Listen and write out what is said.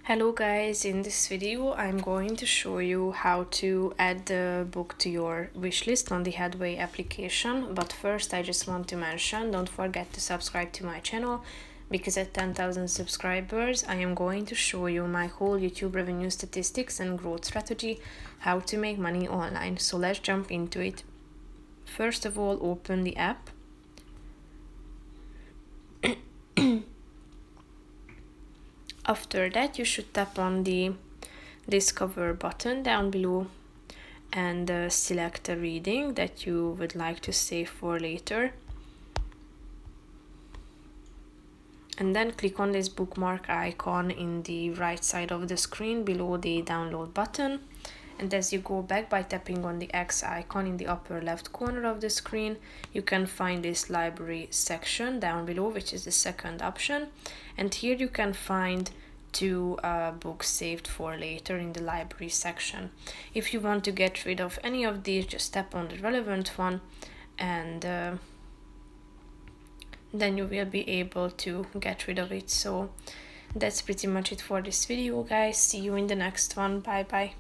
Hello guys, in this video I'm going to show you how to add the book to your wishlist on the Headway application. But first I just want to mention, don't forget to subscribe to my channel, because at 10,000 subscribers I am going to show you my whole YouTube revenue statistics and growth strategy, how to make money online. So let's jump into it. First of all, open the app. After that, you should tap on the discover button down below and select a reading that you would like to save for later. And then click on this bookmark icon in the right side of the screen below the download button. And as you go back by tapping on the X icon in the upper left corner of the screen, you can find this library section down below, which is the second option. And here you can find two books saved for later in the library section. If you want to get rid of any of these, just tap on the relevant one, and then you will be able to get rid of it. So that's pretty much it for this video, guys. See you in the next one. Bye bye.